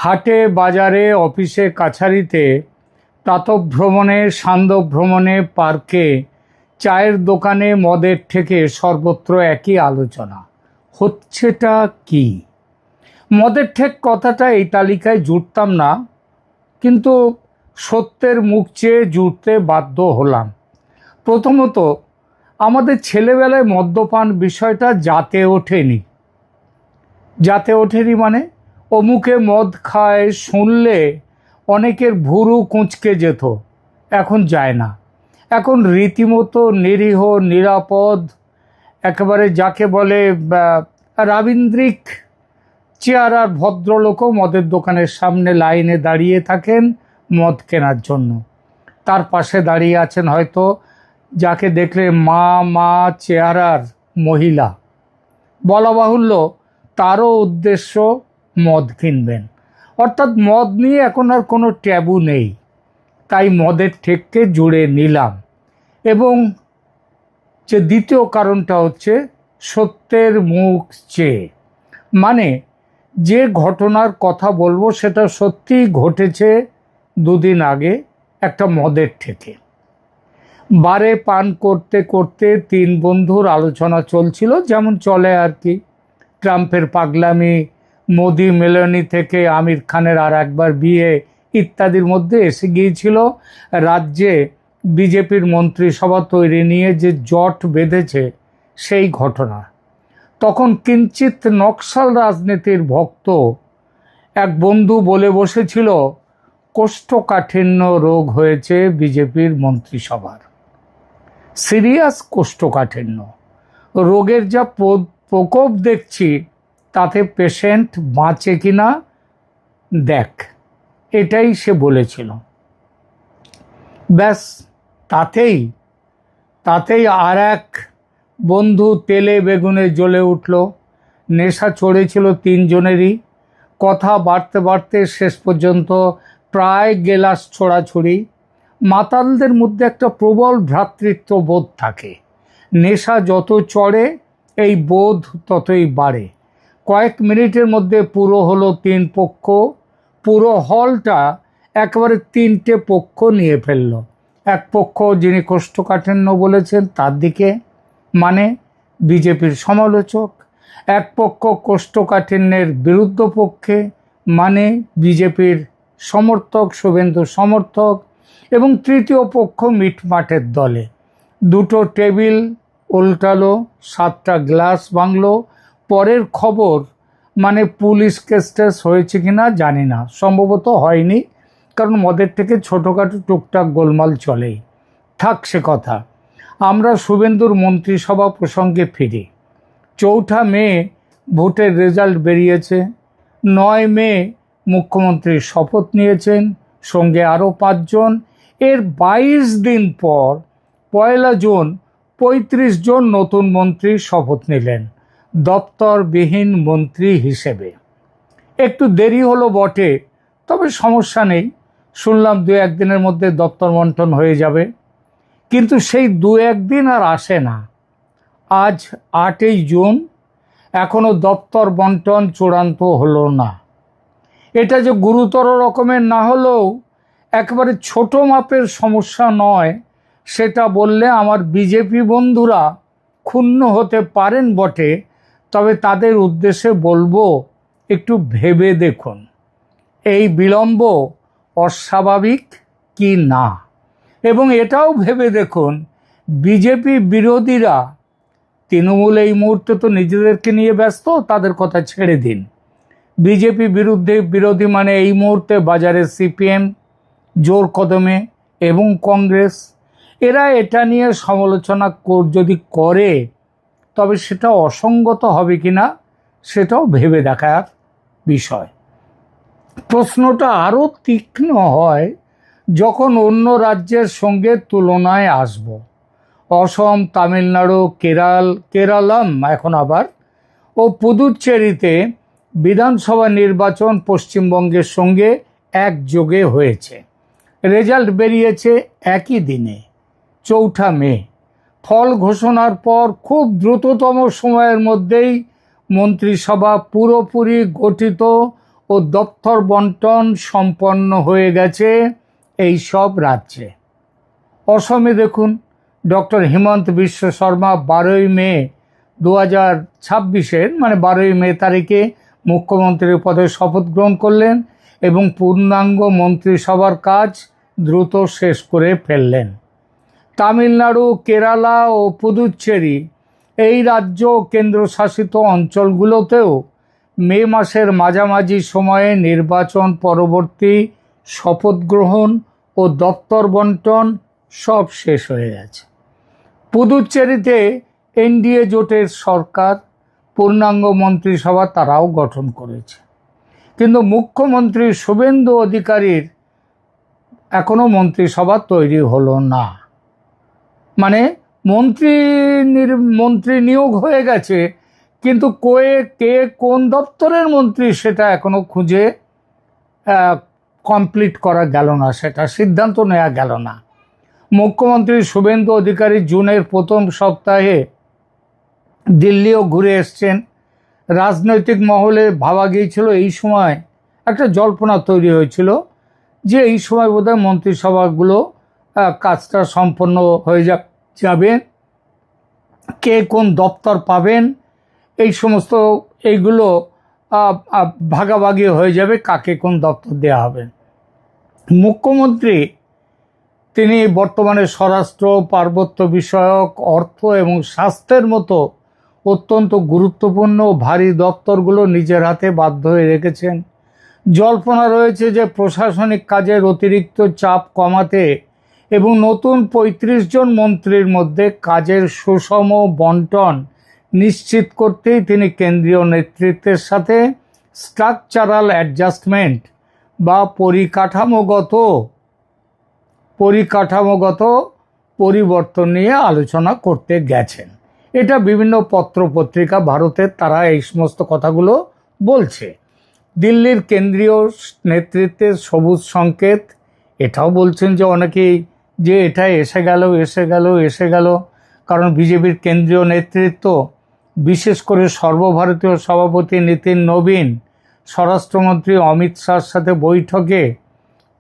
হাটে বাজারে অফিসে কাছারিতে প্রাতঃভ্রমণে সান্ধ্যভ্রমণে পার্কে চায়ের দোকানে মদের থেকে সর্বত্র একই আলোচনা। হচ্ছেটা কি? মদের ঠেক কথাটা এই তালিকায় জুড়তাম না, কিন্তু সত্যের মুখ চেয়ে জুড়তে বাধ্য হলাম। প্রথমত, আমাদের ছেলেবেলায় মদ্যপান বিষয়টা জাতে ওঠেনি মানে অমুকে মদ খায় শুনলে অনেকের ভুরু কুঁচকে যেত, এখন যায় না। এখন রীতিমতো নিরীহ নিরাপদ, একেবারে যাকে বলে রাবীন্দ্রিক চেহারার ভদ্রলোকও মদের দোকানের সামনে লাইনে দাঁড়িয়ে থাকেন মদ কেনার জন্য। তার পাশে দাঁড়িয়ে আছেন হয়তো যাকে দেখলে মা চেহারার মহিলা, বলা বাহুল্য তারও উদ্দেশ্য মদ কিনবেন। অর্থাৎ মদ নিয়ে এখন আর কোনো ট্যাবু নেই। তাই মদের ঠেককে জুড়ে নিলাম। এবং যে দ্বিতীয় কারণটা হচ্ছে সত্যের মুখ চেয়ে, মানে যে ঘটনার কথা বলবো সেটা সত্যিই ঘটেছে দুদিন আগে একটা মদের ঠেকে। বারে পান করতে করতে তিন বন্ধুর আলোচনা চলছিল, যেমন চলে আর কি। ট্রাম্পের পাগলামি, মোদি মেলানি থেকে আমির খানের আর একবার বিয়ে ইত্যাদির মধ্যে এসে গিয়েছিল রাজ্যে বিজেপির মন্ত্রিসভা তৈরি নিয়ে যে জট বেঁধেছে সেই ঘটনা। তখন কিঞ্চিত নকশাল রাজনীতির ভক্ত এক বন্ধু বলে বসেছিল কোষ্ঠকাঠিন্য রোগ হয়েছে বিজেপির মন্ত্রিসভার। সিরিয়াস কোষ্ঠকাঠিন্য রোগের যা প্রকোপ দেখছি তাতে পেশেন্ট বাঁচে কিনা দেখ, এটাই সে বলেছিল। ব্যাস, তাতেই আর এক বন্ধু তেলে বেগুনে জ্বলে উঠল। নেশা চড়েছিল তিনজনেরই। কথা বাড়তে বাড়তে শেষ পর্যন্ত প্রায় গেলাস ছোড়াছুড়ি। মাতালদের মধ্যে একটা প্রবল ভ্রাতৃত্ব বোধ থাকে। নেশা যত চড়ে এই বোধ ততই বাড়ে। কয়েক মিনিটের মধ্যে পুরো হলো তিন পক্ষ। পুরো হলটা একেবারে তিনটে পক্ষ নিয়ে ফেলল। এক পক্ষ যিনি কোষ্ঠকাঠিন্য বলেছেন তার দিকে, মানে বিজেপির সমালোচক। এক পক্ষ কোষ্ঠকাঠিন্যের বিরুদ্ধ পক্ষে, মানে বিজেপির সমর্থক, শুভেন্দু সমর্থক। এবং তৃতীয় পক্ষ মিটমাটের দলে। দুটো টেবিল উল্টালো, 7টা গ্লাস ভাঙলো। পরের খবর, মানে পুলিশ কেস হয়েছে কিনা জানি না, সম্ভবত হয়নি, কারণ মদের থেকে ছোটোখাটো টুকটাক গোলমাল চলেই। থাক সে কথা। আমরা শুভেন্দুর মন্ত্রিসভা প্রসঙ্গে ফিরি। 4 মে ভোটের রেজাল্ট বেরিয়েছে। 9 মে মুখ্যমন্ত্রী শপথ নিয়েছেন, সঙ্গে আরও 5 জন। এর 22 দিন পর 1 জুন 35 জন নতুন মন্ত্রী শপথ নিলেন দপ্তরবিহীন মন্ত্রী হিসেবে। একটু দেরি হলো বটে, তবে সমস্যা নেই। শুনলাম 2-1 দিনের মধ্যে দপ্তর বন্টন হয়ে যাবে। কিন্তু সেই 2-1 দিন আর আসে না। আজ 8ই জুন, এখনো দপ্তর বন্টন চূড়ান্ত হলো না। এটা যে গুরুতর রকমের না হলেও একেবারে ছোট মাপের সমস্যা নয়, সেটা বললে আমার বিজেপি বন্ধুরা ক্ষুণ্ণ হতে পারেন বটে, তবে তাদের উদ্দেশ্যে বলবো একটু ভেবে দেখুন এই বিলম্ব অস্বাভাবিক কি না। এবং এটাও ভেবে দেখুন বিজেপি বিরোধীরা, তৃণমূল এই মুহূর্তে তো নিজেদেরকে নিয়ে ব্যস্ত, তাদের কথা ছেড়ে দিন। বিজেপি বিরোধী মানে এই মুহূর্তে বাজারে সিপিএম জোর কদমে এবং কংগ্রেস। এরা এটা নিয়ে সমালোচনা যদি করে তবে সেটা অসঙ্গত হবে কিনা সেটাও ভেবে দেখার বিষয়। প্রশ্নটা আরও তীক্ষ্ণ হয় যখন অন্য রাজ্যের সঙ্গে তুলনায় আসব। অসম, তামিলনাড়ু, কেরালাম, এখন আবার ও পুদুচ্চেরিতে বিধানসভা নির্বাচন পশ্চিমবঙ্গের সঙ্গে একযোগে হয়েছে। রেজাল্ট বেরিয়েছে একই দিনে, 4 মে। ফল ঘোষণার পর খুব দ্রুততম সময়ের মধ্যেই মন্ত্রিসভা পুরোপুরি গঠিত ও দপ্তর বন্টন সম্পন্ন হয়ে গেছে এই সব রাজ্যে। অসমে দেখুন, ডক্টর হিমন্ত বিশ্ব শর্মা 12ই মে 2026 মানে 12ই মে তারিখে মুখ্যমন্ত্রীর পদে শপথ গ্রহণ করলেন এবং পূর্ণাঙ্গ মন্ত্রিসভার কাজ দ্রুত শেষ করে ফেললেন। তামিলনাড়ু, কেরালা ও পুদুচ্চেরি এই রাজ্য কেন্দ্রশাসিত অঞ্চলগুলোতেও মে মাসের মাঝামাঝি সময়ে নির্বাচন পরবর্তী শপথ গ্রহণ ও দপ্তর বন্টন সব শেষ হয়ে গেছে। পুদুচ্চেরিতে এনডিএ জোটের সরকার, পূর্ণাঙ্গ মন্ত্রিসভা তারাও গঠন করেছে, কিন্তু মুখ্যমন্ত্রী শুভেন্দু অধিকারীর এখনো মন্ত্রিসভা তৈরি হলো না। মানে মন্ত্রী নিয়োগ হয়ে গেছে, কিন্তু কে কোন দপ্তরের মন্ত্রী সেটা এখনো খুঁজে কমপ্লিট করা গেল না, সেটা সিদ্ধান্ত নেওয়া গেল না। মুখ্যমন্ত্রী শুভেন্দু অধিকারী জুনের প্রথম সপ্তাহে দিল্লিও ঘুরে এসছেন। রাজনৈতিক মহলে ভাবা গিয়েছিল, এই সময় একটা জল্পনা তৈরি হয়েছিল যে এই সময় বোধহয় মন্ত্রিসভাগুলো কাজটা সম্পন্ন হয়ে যাবে, কে কোন দপ্তর পাবেন এই সমস্ত এইগুলো ভাগাভাগি হয়ে যাবে, কাকে কোন দপ্তর দেওয়া হবে। মুখ্যমন্ত্রী তিনি বর্তমানে স্বরাষ্ট্র, পার্বত্য বিষয়ক, অর্থ এবং স্বাস্থ্যের মতো অত্যন্ত গুরুত্বপূর্ণ ভারী দপ্তরগুলো নিজের হাতে বাধ্য হয়ে রেখেছেন। জল্পনা রয়েছে যে প্রশাসনিক কাজের অতিরিক্ত চাপ কমাতে এবং নতুন 35 জন মন্ত্রীর মধ্যে কাজের সুষম বন্টন নিশ্চিত করতেই তিনি কেন্দ্রীয় নেতৃত্বের সাথে স্ট্রাকচারাল অ্যাডজাস্টমেন্ট বা পরিকাঠামোগত পরিবর্তন নিয়ে আলোচনা করতে গেছেন। এটা বিভিন্ন পত্রপত্রিকা ভারতের তারা এই সমস্ত কথাগুলো বলছে। দিল্লির কেন্দ্রীয় নেতৃত্বের সবুজ সংকেত এটাও বলছেন যে অনেকেই যে এটা এসে গেল, কারণ বিজেপির কেন্দ্রীয় নেতৃত্ব, বিশেষ করে সর্বভারতীয় সভাপতি নীতিন নবীন, স্বরাষ্ট্রমন্ত্রী অমিত শাহর সাথে বৈঠকে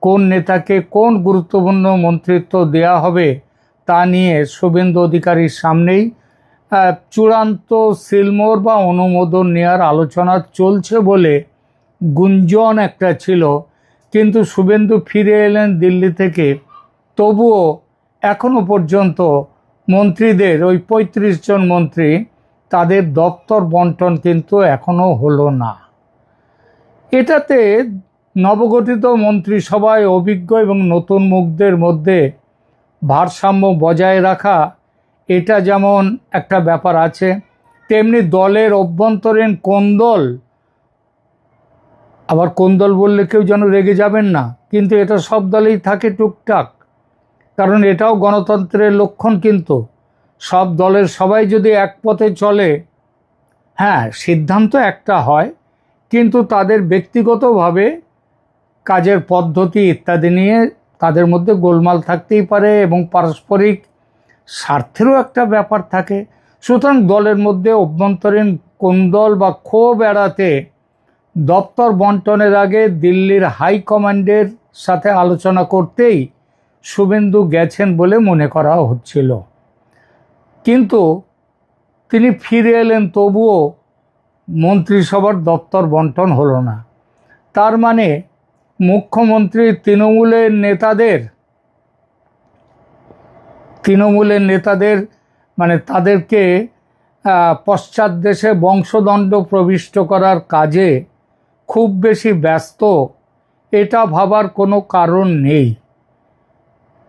কোন নেতাকে কোন গুরুত্বপূর্ণ মন্ত্রিত্ব দেয়া হবে তা নিয়ে শুভেন্দু অধিকারীর সামনেই চূড়ান্ত সিলমোহর বা অনুমোদন নেওয়ার আলোচনা চলছে বলে গুঞ্জন একটা ছিল। কিন্তু শুভেন্দু ফিরে এলেন দিল্লি থেকে, তবুও এখনো পর্যন্ত মন্ত্রীদের ওই 35 জন মন্ত্রী তাদের দপ্তর বন্টন কিন্তু এখনো হলো না। এটাতে নবগঠিত মন্ত্রিসভায় অভিজ্ঞ এবং নতুন মুখদের মধ্যে ভারসাম্য বজায় রাখা, এটা যেমন একটা ব্যাপার আছে, তেমনি দলের অভ্যন্তরীণ কোন্দল, আবার কোন্দল বললে কেউ যেন রেগে যাবেন না, কিন্তু এটা সব দলেই থাকে টুকটাক, কারণ এটাও গণতন্ত্রের লক্ষণ। কিন্তু সব দলের সবাই যদি এক পথে চলে, হ্যাঁ সিদ্ধান্ত একটা হয়, কিন্তু তাদের ব্যক্তিগতভাবে কাজের পদ্ধতি ইত্যাদি নিয়ে তাদের মধ্যে গোলমাল থাকতেই পারে এবং পারস্পরিক স্বার্থেরও একটা ব্যাপার থাকে। সুতরাং দলের মধ্যে অভ্যন্তরীণ কোন্দল বা ক্ষোভ এড়াতে দপ্তর বন্টনের আগে দিল্লির হাইকমান্ডের সাথে আলোচনা করতেই শুভেন্দু গেছেন বলে মনে করা হচ্ছিল। কিন্তু তিনি ফিরে এলেন, তবুও মন্ত্রিসভার দপ্তর বন্টন হলো না। তার মানে মুখ্যমন্ত্রী তৃণমূলের নেতাদের মানে তাদেরকে পশ্চাৎ দেশে বংশদণ্ড প্রবিষ্ট করার কাজে খুব বেশি ব্যস্ত, এটা ভাবার কোনো কারণ নেই।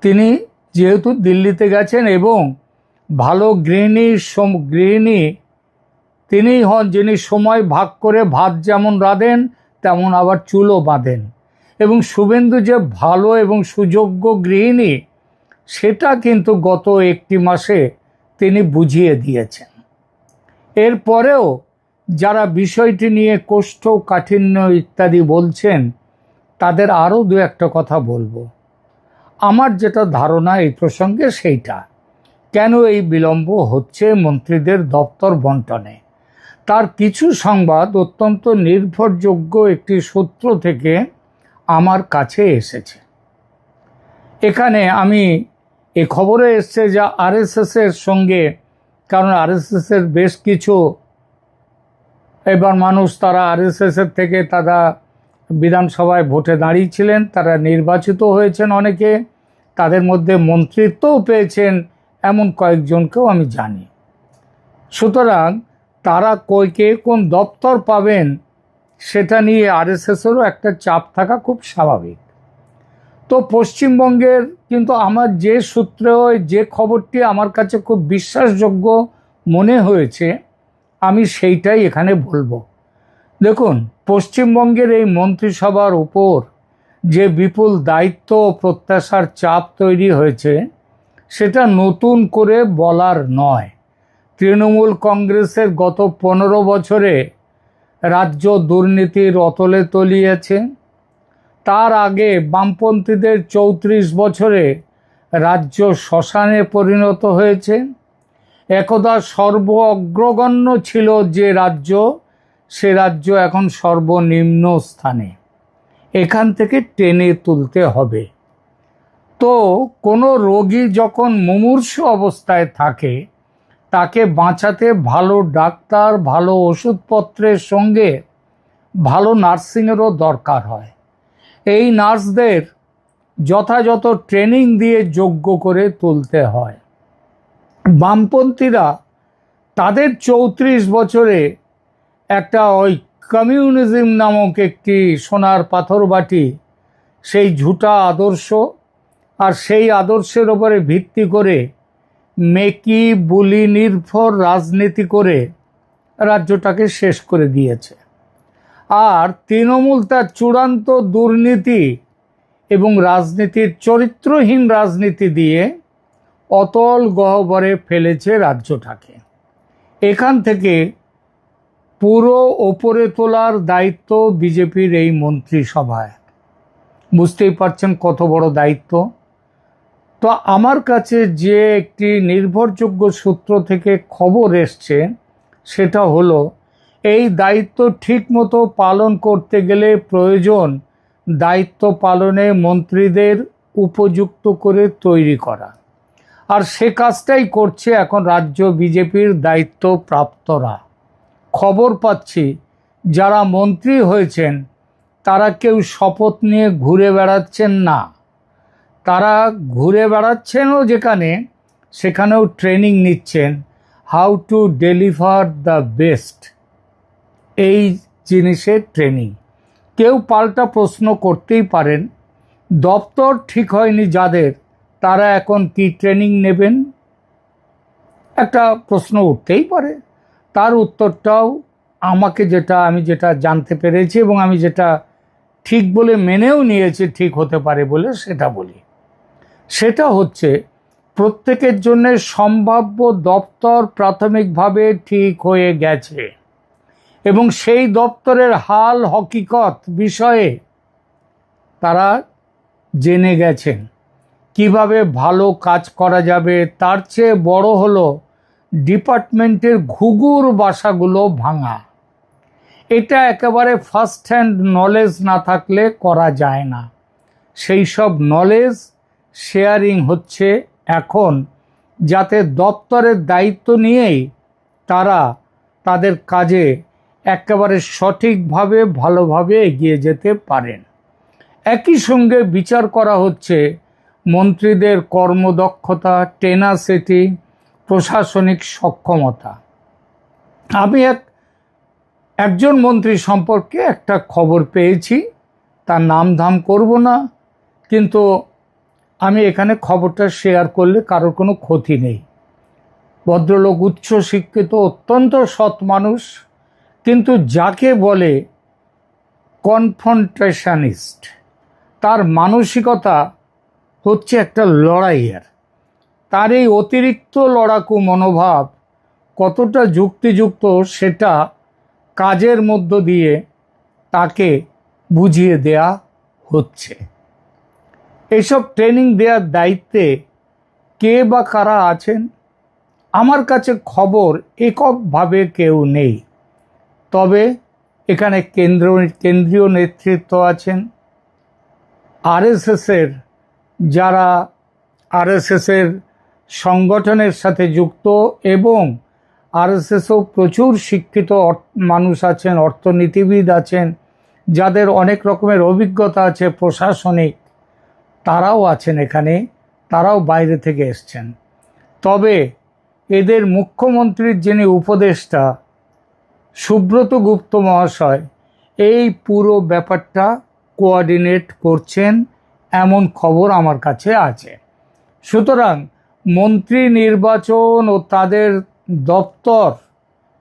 তিনি যেহেতু দিল্লিতে গেছেন এবং ভালো গৃহিণী তিনিই হন যিনি সময় ভাগ করে ভাত যেমন রাঁধেন তেমন আবার চুলও বাঁধেন, এবং শুভেন্দু যে ভালো এবং সুযোগ্য গৃহিণী সেটা কিন্তু গত একটি মাসে তিনি বুঝিয়ে দিয়েছেন। এরপরেও যারা বিষয়টি নিয়ে কোষ্ঠকাঠিন্য ইত্যাদি বলছেন তাদের আরও দু একটা কথা বলবো। আমার যেটা ধারণা এই প্রসঙ্গে সেইটা, কেন এই বিলম্ব হচ্ছে মন্ত্রীদের দপ্তর বন্টনে, তার কিছু সংবাদ অত্যন্ত নির্ভরযোগ্য একটি সূত্র থেকে আমার কাছে এসেছে। এখানে আমি এ খবরে এসছে যে আরএসএসের সঙ্গে, কারণ আরএসএসের বেশ কিছু এবার মানুষ তারা আরএসএসের থেকে তারা বিধানসভায় ভোটে দাঁড়িয়েছিলেন, তারা নির্বাচিত হয়েছেন, অনেকে তাদের মধ্যে মন্ত্রিত্বও পেয়েছেন, এমন কয়েকজনকেও আমি জানি। সুতরাং তারা কে কোন দপ্তর পাবেন সেটা নিয়ে আরএসএসেরও একটা চাপ থাকা খুব স্বাভাবিক। তো পশ্চিমবঙ্গের কিন্তু আমার যে সূত্রে যে খবরটি আমার কাছে খুব বিশ্বাসযোগ্য মনে হয়েছে আমি সেইটাই এখানে বলবো। দেখুন, পশ্চিমবঙ্গের এই মন্ত্রিসভার উপর যে বিপুল দায়িত্ব ও প্রত্যাশার চাপ তৈরি হয়েছে সেটা নতুন করে বলার নয়। তৃণমূল কংগ্রেসের গত 15 বছরে রাজ্য দুর্নীতির অতলে তলিয়েছে। তার আগে বামপন্থীদের 34 বছরে রাজ্য শ্মশানে পরিণত হয়েছে। একদা সর্ব অগ্রগণ্য ছিল যে রাজ্য, সে রাজ্য এখন সর্বনিম্ন স্থানে। এখান থেকে টেনে তুলতে হবে। তো কোনো রোগী যখন মুমূর্ষু অবস্থায় থাকে তাকে বাঁচাতে ভালো ডাক্তার, ভালো ওষুধপত্রের সঙ্গে ভালো নার্সিংয়েরও দরকার হয়। এই নার্সদের যথাযথ ট্রেনিং দিয়ে যোগ্য করে তুলতে হয়। বামপন্থীরা তাদের 34 বছরে একটা ওই কমিউনিজম নামক একটি সোনার পাথর বাটি, সেই ঝুটা আদর্শ, আর সেই আদর্শের ওপরে ভিত্তি করে মেকি বুলি নির্ভর রাজনীতি করে রাজ্যটাকে শেষ করে দিয়েছে। আর তৃণমূল তার চূড়ান্ত দুর্নীতি এবং রাজনীতির চরিত্রহীন রাজনীতি দিয়ে অতল গহ্বরে ফেলেছে রাজ্যটাকে। এখান থেকে পুরো ওপরে তোলার দায়িত্ব বিজেপির এই মন্ত্রিসভায়। বুঝতেই পারছেন কত বড় দায়িত্ব। তো আমার কাছে যে একটি নির্ভরযোগ্য সূত্র থেকে খবর এসছে সেটা হলো, এই দায়িত্ব ঠিকমতো পালন করতে গেলে প্রয়োজন দায়িত্ব পালনে মন্ত্রীদের উপযুক্ত করে তৈরি করা। আর সে কাজটাই করছে এখন রাজ্য বিজেপির দায়িত্বপ্রাপ্তরা। খবর পাচ্ছি যারা মন্ত্রী হয়েছেন তারা কেউ শপথ নিয়ে ঘুরে বেড়াচ্ছেন না। তারা ঘুরে বেড়াচ্ছেনও যেখানে, সেখানেও ট্রেনিং নিচ্ছেন how to deliver the best, এই জিনিসের ট্রেনিং। কেউ পাল্টা প্রশ্ন করতেই পারেন, দপ্তর ঠিক হয়নি যাদের, তারা এখন কি ট্রেনিং নেবেন? একটা প্রশ্ন উঠতেই পারে। তার উত্তরটাও আমি যেটা জানতে পেরেছি এবং আমি যেটা ঠিক বলে মেনেও নিয়েছি, ঠিক হতে পারে বলে সেটা বলি। সেটা হচ্ছে, প্রত্যেকের জন্য সম্ভাব্য দপ্তর প্রাথমিকভাবে ঠিক হয়ে গেছে এবং সেই দপ্তরের হাল হকিকত বিষয়ে তারা জেনে গেছেন। কিভাবে ভালো কাজ করা যাবে, তার চেয়ে বড় হলো ডিপার্টমেন্টের ঘুঘুর বাসাগুলো ভাঙা। এটা একেবারে ফার্স্ট হ্যান্ড নলেজ না থাকলে করা যায় না। সেই সব নলেজ শেয়ারিং হচ্ছে এখন, যাতে দপ্তরের দায়িত্ব নিয়েই তারা তাদের কাজে একেবারে সঠিকভাবে ভালোভাবে এগিয়ে যেতে পারেন। একই সঙ্গে বিচার করা হচ্ছে মন্ত্রীদের কর্মদক্ষতা, টেনাসিটি, প্রশাসনিক সক্ষমতা। আমি একজন মন্ত্রী সম্পর্কে একটা খবর পেয়েছি, তার নাম ধাম করব না, কিন্তু আমি এখানে খবরটা শেয়ার করলে কারোর কোনো ক্ষতি নেই। ভদ্রলোক, উচ্চ শিক্ষিত, অত্যন্ত সৎ মানুষ, কিন্তু যাকে বলে কনফ্রন্টেশনিস্ট, তার মানসিকতা হচ্ছে একটা লড়াইয়ের। তার এই অতিরিক্ত লড়াকু মনোভাব কতটা যুক্তিযুক্ত সেটা কাজের মধ্য দিয়ে তাকে বুঝিয়ে দেয়া হচ্ছে। এইসব ট্রেনিং দেওয়ার দায়িত্বে কে বা কারা আছেন আমার কাছে খবর এককভাবে কেউ নেই। তবে এখানে কেন্দ্রীয় নেতৃত্ব আছেন, আরএসএসের যারা আরএসএসের সংগঠনের সাথে যুক্ত, এবং আরএসএসও প্রচুর শিক্ষিত মানুষ আছেন, অর্থনীতিবিদ আছেন, যাদের অনেক রকমের অভিজ্ঞতা আছে প্রশাসনিক, তারাও আছেন এখানে, তারাও বাইরে থেকে এসছেন। তবে এদের মুখ্যমন্ত্রীর যিনি উপদেষ্টা সুব্রত গুপ্ত মহাশয় এই পুরো ব্যাপারটা কোঅর্ডিনেট করছেন, এমন খবর আমার কাছে আছে। সুতরাং মন্ত্রী নির্বাচন ও তাদের দপ্তর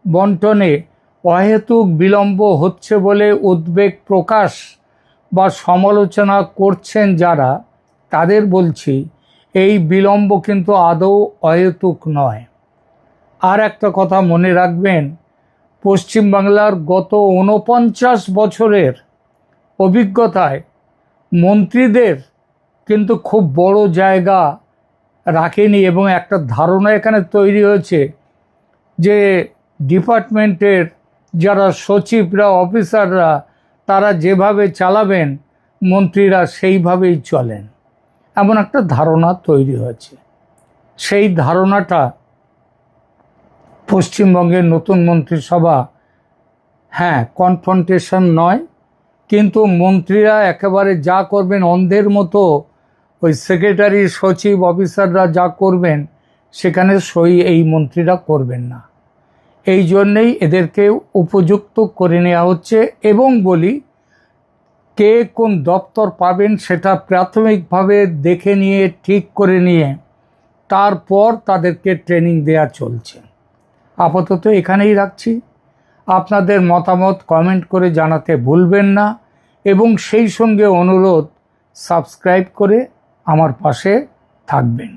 বন্টনে অহেতুক বিলম্ব হচ্ছে বলে উদ্বেগ প্রকাশ বা সমালোচনা করছেন যারা, তাদের বলছি এই বিলম্ব কিন্তু আদৌ অহেতুক নয়। আর একটা কথা মনে রাখবেন, পশ্চিমবাংলার গত ৪৯ বছরের অভিজ্ঞতায় মন্ত্রীদের কিন্তু খুব বড় জায়গা রাখেনি, এবং একটা ধারণা এখানে তৈরি হয়েছে যে ডিপার্টমেন্টের যারা সচিবরা, অফিসাররা, তারা যেভাবে চালাবেন মন্ত্রীরা সেইভাবেই চলেন, এমন একটা ধারণা তৈরি হয়েছে। সেই ধারণাটা পশ্চিমবঙ্গের নতুন মন্ত্রিসভা, হ্যাঁ, কনফ্রন্টেশন নয়, কিন্তু মন্ত্রীরা একেবারে যা করবেন অন্ধের মতো, ওই সেক্রেটারি, সচিব, অফিসাররা যা করবেন সেখানে সই এই মন্ত্রীরা করবেন না। এই জন্যেই এদেরকে উপযুক্ত করে নেওয়া হচ্ছে, এবং বলি কে কোন দপ্তর পাবেন সেটা প্রাথমিকভাবে দেখে নিয়ে, ঠিক করে নিয়ে, তারপর তাদেরকে ট্রেনিং দেওয়া চলছে। আপাতত এখানেই রাখছি। আপনাদের মতামত কমেন্ট করে জানাতে ভুলবেন না, এবং সেই সঙ্গে অনুরোধ, সাবস্ক্রাইব করে আমার পাশে থাকবেন।